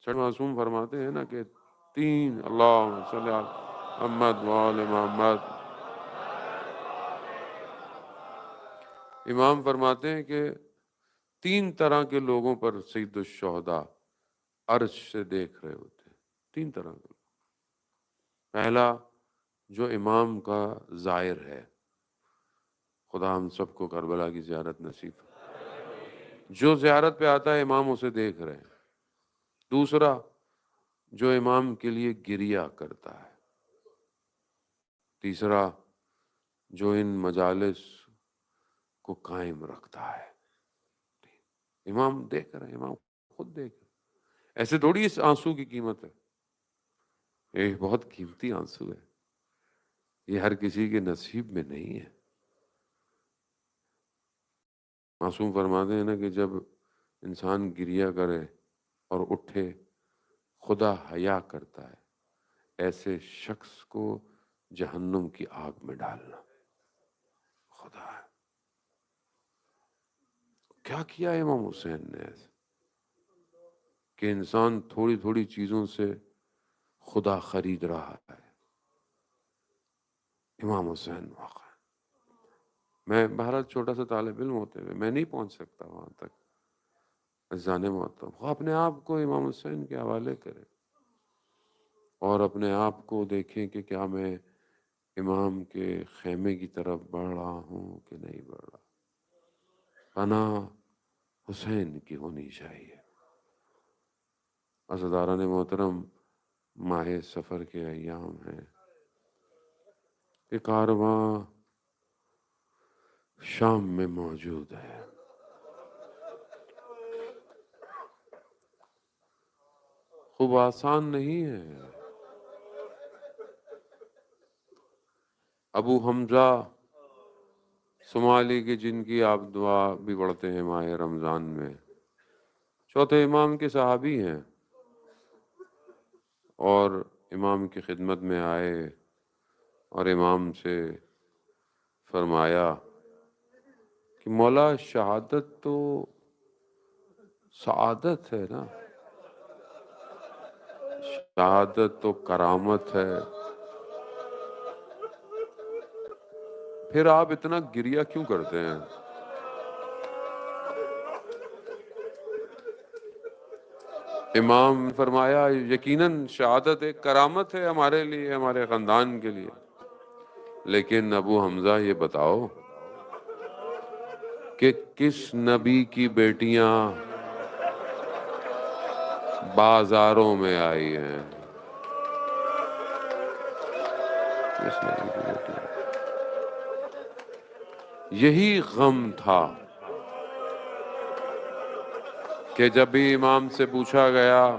معصوم فرماتے ہیں نا کہ 3 اللہم صلی علی محمد وآل محمد. امام فرماتے ہیں کہ 3 طرح کے لوگوں پر سید الشہداء عرش سے دیکھ رہے ہوتے ہیں. 3 طرح کے لوگ. پہلا جو امام کا زائر ہے، خدا ہم سب کو کربلا کی زیارت نصیب. جو زیارت پہ آتا ہے امام اسے دیکھ رہے ہیں. دوسرا جو امام کے لیے گریہ کرتا ہے. تیسرا جو ان مجالس کو قائم رکھتا ہے. امام دیکھ رہے ہیں، امام خود دیکھ رہے ہیں. ایسے تھوڑی اس آنسو کی قیمت ہے. یہ بہت قیمتی آنسو ہے. یہ ہر کسی کے نصیب میں نہیں ہے. معصوم فرماتے ہیں نا کہ جب انسان گریہ کرے اور اٹھے، خدا حیا کرتا ہے ایسے شخص کو جہنم کی آگ میں ڈالنا. خدا ہے. کیا کیا امام حسین نے ایسے کہ انسان تھوڑی تھوڑی چیزوں سے خدا خرید رہا ہے. امام حسین واقع. میں بہرحال چھوٹا سا طالب علم ہوتے ہوئے میں نہیں پہنچ سکتا وہاں تک. عزیزان محترم، وہ اپنے آپ کو امام حسین کے حوالے کریں اور اپنے آپ کو دیکھیں کہ کیا میں امام کے خیمے کی طرف بڑھ رہا ہوں کہ نہیں بڑھ رہا. پناہ حسین کی ہونی چاہیے. عزیزان محترم، ماہ سفر کے ایام ہیں. کہ کارواں شام میں موجود ہے. خوب آسان نہیں ہے. ابو حمزہ صومالی کی، جن کی آپ دعا بھی پڑھتے ہیں ماہ رمضان میں، چوتھے امام کے صحابی ہیں اور امام کی خدمت میں آئے اور امام سے فرمایا کہ مولا شہادت تو سعادت ہے نا، شہادت تو کرامت ہے، پھر آپ اتنا گریہ کیوں کرتے ہیں؟ امام نے فرمایا یقیناً شہادت ایک کرامت ہے ہمارے لیے، ہمارے خاندان کے لیے، لیکن ابو حمزہ یہ بتاؤ کہ کس نبی کی بیٹیاں بازاروں میں آئی ہیں؟ کس نبی کی بیٹیاں؟ یہی غم تھا کہ جب بھی امام سے پوچھا گیا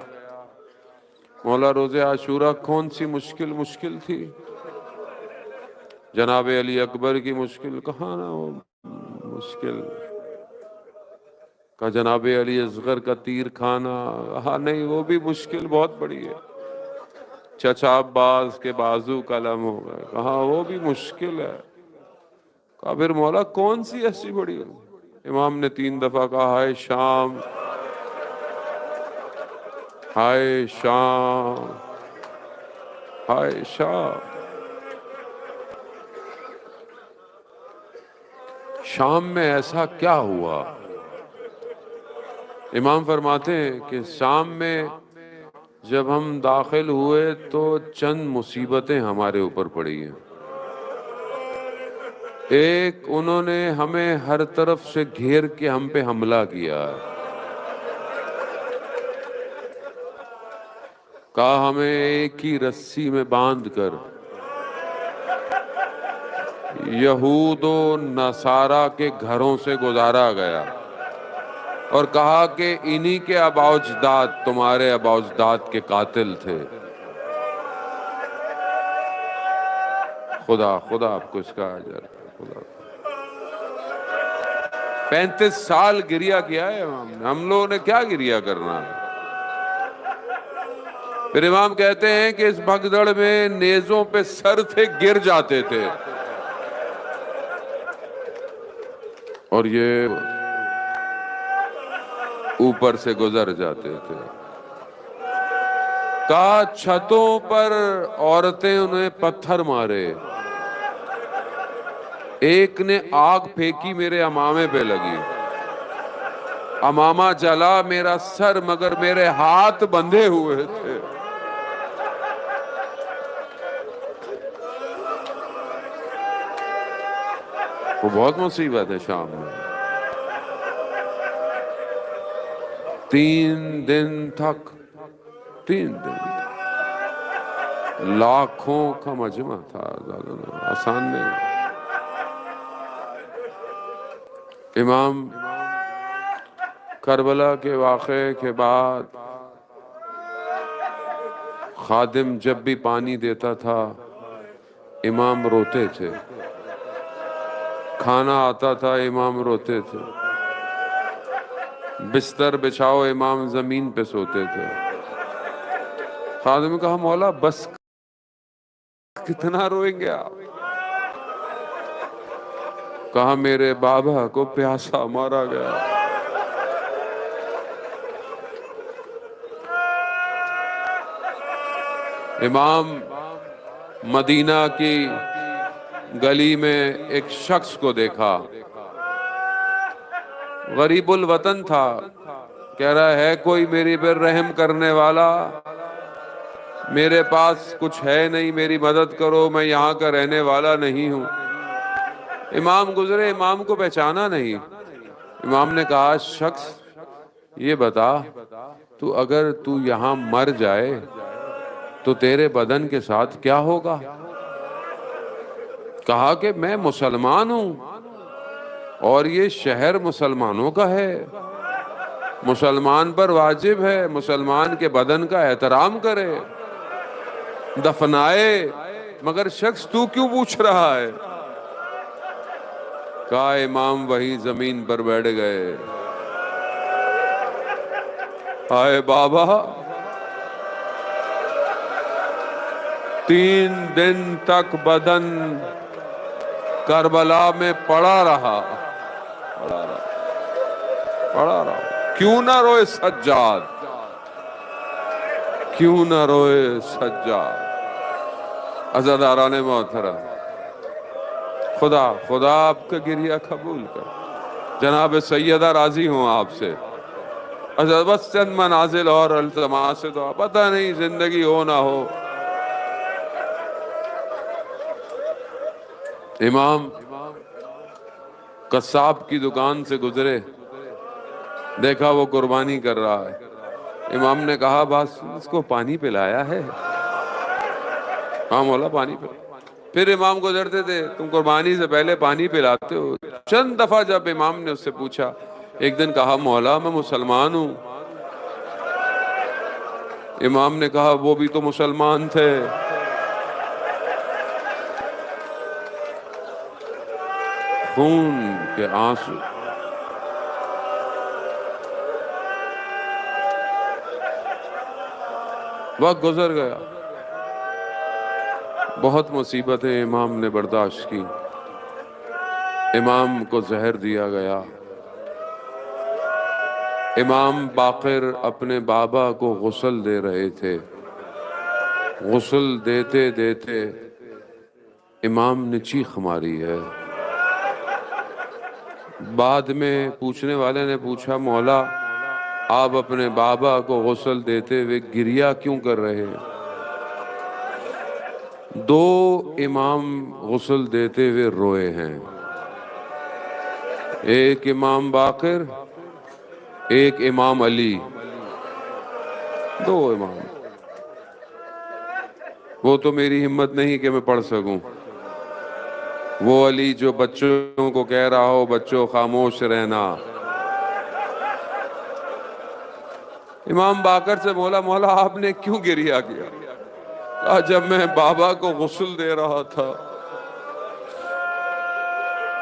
مولا روز عاشورہ کون سی مشکل تھی؟ جناب علی اکبر کی مشکل کہاں نا وہ مشکل کا، جناب علی اصغر کا تیر کھانا، ہاں نہیں وہ بھی مشکل بہت بڑی ہے. چچا عباس کے بازو قلم ہو گئے، کہاں وہ بھی مشکل ہے. کہا پھر مولا کون سی ایسی بڑی ہے؟ امام نے 3 دفعہ کہا ہائے شام، ہائے شام، ہائے شام. شام میں ایسا کیا ہوا؟ امام فرماتے ہیں کہ شام میں جب ہم داخل ہوئے تو چند مصیبتیں ہمارے اوپر پڑی ہیں. ایک، انہوں نے ہمیں ہر طرف سے گھیر کے ہم پہ حملہ کیا. کہا ہمیں ایک ہی رسی میں باندھ کر یہود و نصارہ کے گھروں سے گزارا گیا اور کہا کہ انہی کے آباء و اجداد تمہارے آباء و اجداد کے قاتل تھے. خدا آپ کو اس کا اجر. خدا 35 سال گریہ کیا ہے امام نے. ہم لوگوں نے کیا گریہ کرنا ہے؟ پھر امام کہتے ہیں کہ اس بھگدڑ میں نیزوں پہ سر تھے، گر جاتے تھے اور یہ اوپر سے گزر جاتے تھے. کہا چھتوں پر عورتیں انہیں پتھر مارے، ایک نے آگ پھینکی میرے امامے پہ لگی، امامہ جلا میرا سر مگر میرے ہاتھ بندھے ہوئے تھے۔ وہ بہت مصیبت ہے شام میں۔ 3 دن تک، 3 دن لاکھوں کا مجمع تھا، آسان نہیں۔ امام کربلا کے واقعے کے بعد خادم جب بھی پانی دیتا تھا امام روتے تھے، کھانا آتا تھا امام روتے تھے، بستر بچھاؤ امام زمین پہ سوتے تھے۔ خادم نے کہا مولا بس کتنا روئیں گے آپ؟ کہا میرے بابا کو پیاسا مارا گیا۔ امام مدینہ کی گلی میں ایک شخص کو دیکھا، غریب الوطن تھا، کہہ رہا ہے کوئی میری پر رحم کرنے والا؟ میرے پاس کچھ ہے نہیں، میری مدد کرو، میں یہاں کا رہنے والا نہیں ہوں۔ امام گزرے، امام کو پہچانا نہیں۔ امام نے کہا شخص یہ بتا تو اگر تو یہاں مر جائے تو تیرے بدن کے ساتھ کیا ہوگا؟ کہا کہ میں مسلمان ہوں اور یہ شہر مسلمانوں کا ہے، مسلمان پر واجب ہے مسلمان کے بدن کا احترام کرے، دفنائے، مگر شخص تو کیوں پوچھ رہا ہے؟ کہا امام وہی زمین پر بیٹھ گئے، آئے بابا 3 دن تک بدن کربلا میں پڑا رہا۔ کیوں نہ روئے سجاد، کیوں نہ روئے سجاد۔ عزاداران محترم، خدا آپ کا گریہ قبول کر۔ جناب سیدہ راضی ہوں آپ سے، بس چند منازل اور التماس دعا، پتہ نہیں زندگی ہو نہ ہو۔ امام قصاب کی دکان سے گزرے، دیکھا وہ قربانی کر رہا ہے۔ امام نے کہا بس اس کو پانی پلایا ہے؟ ہاں مولا پانی پلایا۔ پھر امام گزرتے تھے، تم قربانی سے پہلے پانی پلاتے ہو؟ چند دفعہ جب امام نے اس سے پوچھا، ایک دن کہا مولا میں مسلمان ہوں۔ امام نے کہا وہ بھی تو مسلمان تھے۔ خون کے آنسو، وقت گزر گیا، بہت مصیبتیں امام نے برداشت کی۔ امام کو زہر دیا گیا۔ امام باقر اپنے بابا کو غسل دے رہے تھے، غسل دیتے دیتے امام نے چیخ ماری ہے۔ بعد میں پوچھنے والے نے پوچھا مولا آپ اپنے بابا کو غسل دیتے ہوئے گریہ کیوں کر رہے ہیں؟ 2 امام غسل دیتے ہوئے روئے ہیں، ایک امام باقر، ایک امام علی، 2 امام۔ وہ تو میری ہمت نہیں کہ میں پڑھ سکوں، وہ علی جو بچوں کو کہہ رہا ہو بچوں خاموش رہنا۔ امام باقر سے مولا آپ نے کیوں گریہ کیا؟ کہا جب میں بابا کو غسل دے رہا تھا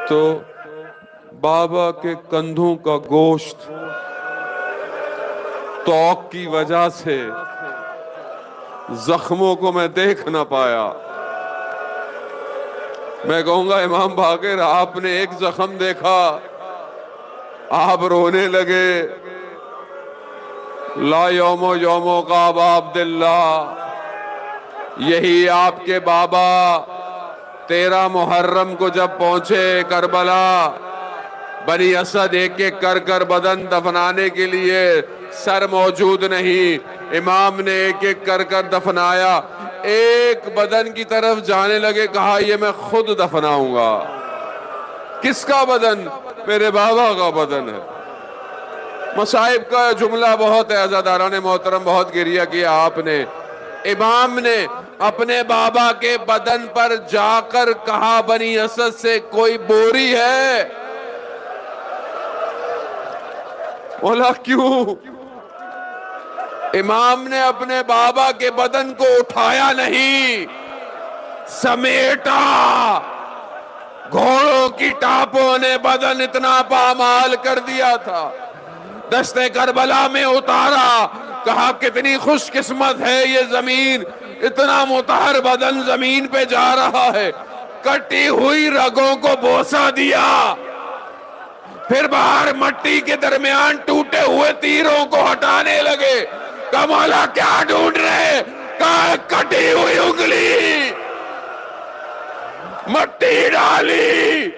تو بابا کے کندھوں کا گوشت توق کی وجہ سے زخموں کو میں دیکھ نہ پایا۔ میں کہوں گا امام باقر آپ نے ایک زخم دیکھا، آپ رونے لگے، لا یوم یوم کا ابا عبداللہ، یہی آپ کے بابا 13 محرم کو جب پہنچے کربلا، بنی اسد ایک ایک کر بدن دفنانے کے لیے، سر موجود نہیں، امام نے ایک ایک کر دفنایا، ایک بدن کی طرف جانے لگے، کہا یہ میں خود دفناؤں گا۔ کس کا بدن؟ میرے بابا کا بدن ہے۔ مصائب کا جملہ بہت ہے، عزاداران محترم، بہت گریہ کیا آپ نے۔ امام نے اپنے بابا کے بدن پر جا کر کہا بنی اسد سے کوئی بوری ہے؟ بولا کیوں؟ امام نے اپنے بابا کے بدن کو اٹھایا نہیں، سمیٹا۔ گھوڑوں کی ٹاپوں نے بدن اتنا پامال کر دیا تھا، دشت کربلا میں اتارا، کہا کتنی خوش قسمت ہے یہ زمین، اتنا مطہر بدن زمین پہ جا رہا ہے۔ کٹی ہوئی رگوں کو بوسہ دیا، پھر باہر مٹی کے درمیان ٹوٹے ہوئے تیروں کو ہٹانے لگے۔ کہا مولا کیا ڈھونڈ رہے؟ کہا کٹی ہوئی انگلی، مٹی ڈالی،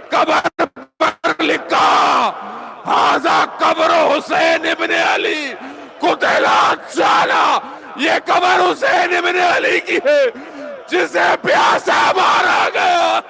قبر پر لکھا ھذا قبر حسین ابن علی قتلت جانا، یہ قبر حسین ابن علی کی ہے جسے پیاسا مارا گیا۔